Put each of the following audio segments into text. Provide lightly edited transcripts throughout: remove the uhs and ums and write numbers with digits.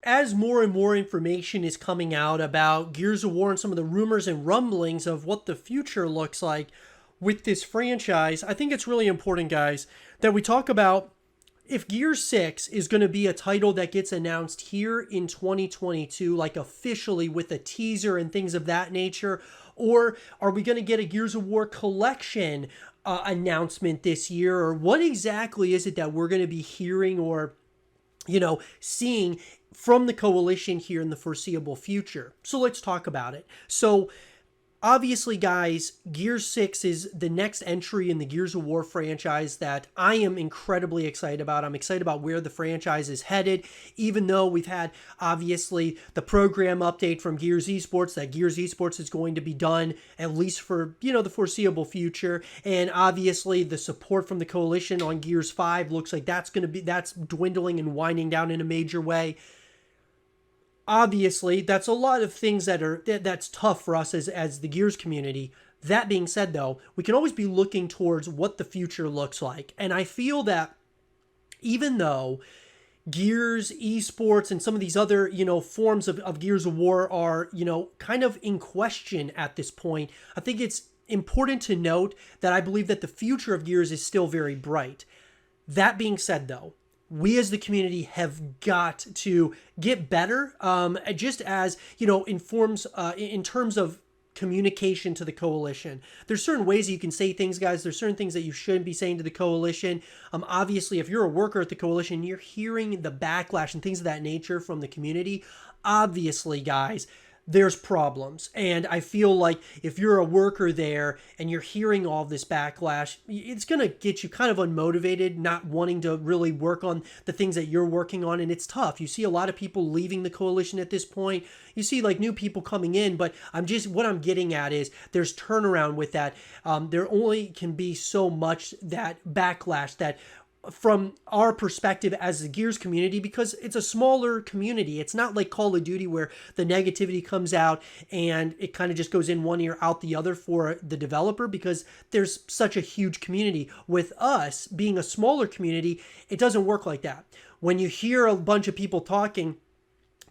as more and more information is coming out about Gears of War and some of the rumors and rumblings of what the future looks like with this franchise, I think it's really important, guys, that we talk about if Gears 6 is going to be a title that gets announced here in 2022, like officially with a teaser and things of that nature, or are we going to get a Gears of War collection announcement this year, or what exactly is it that we're going to be hearing or seeing from the Coalition here in the foreseeable future? So let's talk about it. So obviously, guys, Gears 6 is the next entry in the Gears of War franchise that I am incredibly excited about. I'm excited about where the franchise is headed, even though we've had, obviously, the program update from Gears Esports that Gears Esports is going to be done, at least for, the foreseeable future. And obviously, the support from the Coalition on Gears 5 looks like that's dwindling and winding down in a major way. Obviously, that's a lot of things that's tough for us as the Gears community. That being said, though, we can always be looking towards what the future looks like. And I feel that even though Gears, Esports, and some of these other, forms of Gears of War are, kind of in question at this point, I think it's important to note that I believe that the future of Gears is still very bright. That being said, though, we as the community have got to get better, just as, in terms of communication to the Coalition. There's certain ways that you can say things, guys. There's certain things that you shouldn't be saying to the Coalition. Obviously, if you're a worker at the Coalition, you're hearing the backlash and things of that nature from the community. Obviously, guys, there's problems. And I feel like if you're a worker there and you're hearing all this backlash, it's going to get you kind of unmotivated, not wanting to really work on the things that you're working on. And it's tough. You see a lot of people leaving the Coalition at this point. You see like new people coming in, but what I'm getting at is there's turnaround with that. There only can be so much that backlash that from our perspective as the Gears community, because it's a smaller community. It's not like Call of Duty where the negativity comes out and it kind of just goes in one ear out the other for the developer, because there's such a huge community. With us being a smaller community, it doesn't work like that. When you hear a bunch of people talking,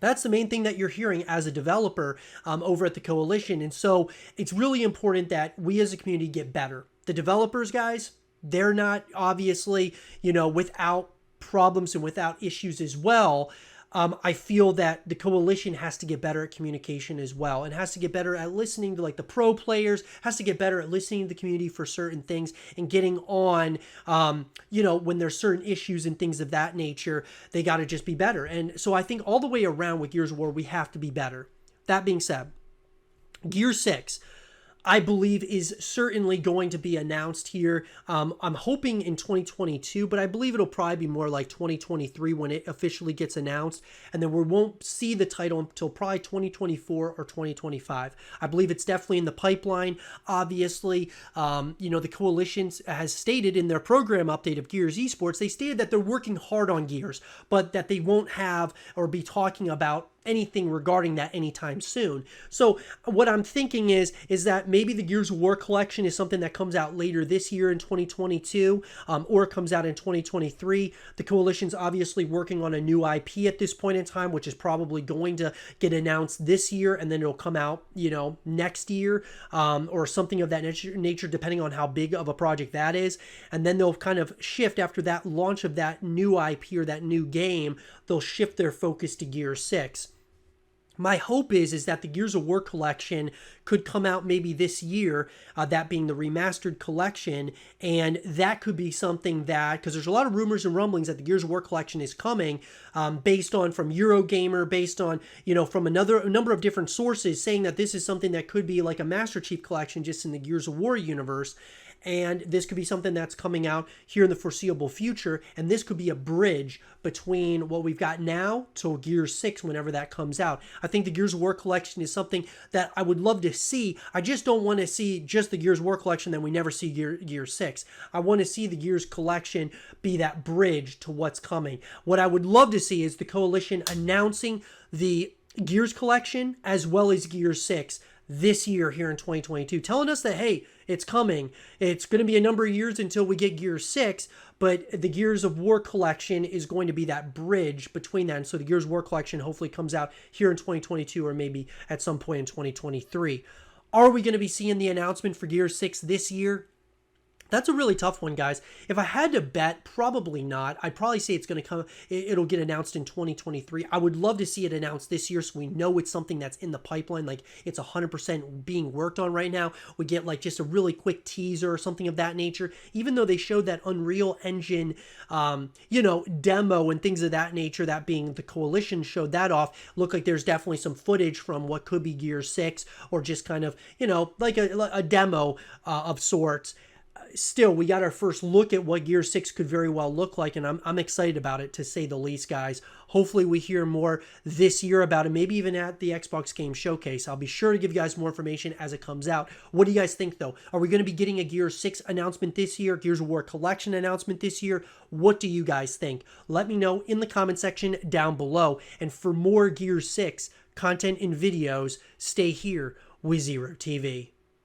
that's the main thing that you're hearing as a developer over at the Coalition. And so it's really important that we as a community get better. The developers, guys, they're not obviously, without problems and without issues as well. I feel that the Coalition has to get better at communication as well, and has to get better at listening to like the pro players, has to get better at listening to the community for certain things and getting on, when there's certain issues and things of that nature, they got to just be better. And so I think all the way around with Gears of War, we have to be better. That being said, Gear 6, I believe, is certainly going to be announced here. I'm hoping in 2022, but I believe it'll probably be more like 2023 when it officially gets announced. And then we won't see the title until probably 2024 or 2025. I believe it's definitely in the pipeline. Obviously, the Coalition has stated in their program update of Gears Esports, they stated that they're working hard on Gears, but that they won't have or be talking about anything regarding that anytime soon. So what I'm thinking is that maybe the Gears of War collection is something that comes out later this year in 2022, or it comes out in 2023. The Coalition's obviously working on a new IP at this point in time, which is probably going to get announced this year, and then it'll come out, next year, or something of that nature, depending on how big of a project that is. And then they'll kind of shift after that launch of that new IP or that new game. They'll shift their focus to Gears 6. My hope is that the Gears of War collection could come out maybe this year, that being the remastered collection, and that could be something that, because there's a lot of rumors and rumblings that the Gears of War collection is coming, based on from Eurogamer, based on, from a number of different sources saying that this is something that could be like a Master Chief collection just in the Gears of War universe. And this could be something that's coming out here in the foreseeable future. And this could be a bridge between what we've got now to Gears 6 whenever that comes out. I think the Gears of War collection is something that I would love to see. I just don't want to see just the Gears of War collection, then we never see Gears 6. I want to see the Gears collection be that bridge to what's coming. What I would love to see is the Coalition announcing the Gears collection as well as Gears 6 this year here in 2022, telling us that, hey, It's coming. It's going to be a number of years until we get Gears 6, but the Gears of War collection is going to be that bridge between that. And so the Gears of War collection hopefully comes out here in 2022 or maybe at some point in 2023. Are we going to be seeing the announcement for Gears 6 this year? That's a really tough one, guys. If I had to bet, probably not. I'd probably say it's going to come, it'll get announced in 2023. I would love to see it announced this year so we know it's something that's in the pipeline, like it's 100% being worked on right now. We get like just a really quick teaser or something of that nature. Even though they showed that Unreal Engine, demo and things of that nature, that being the Coalition showed that off, looked like there's definitely some footage from what could be Gears 6 or just kind of, like a demo of sorts. Still, we got our first look at what Gear 6 could very well look like, and I'm excited about it, to say the least, guys. Hopefully we hear more this year about it, maybe even at the Xbox Game Showcase. I'll be sure to give you guys more information as it comes out. What do you guys think, though? Are we going to be getting a Gear 6 announcement this year, Gears of War Collection announcement this year? What do you guys think? Let me know in the comment section down below. And for more Gear 6 content and videos, stay here with Zero TV.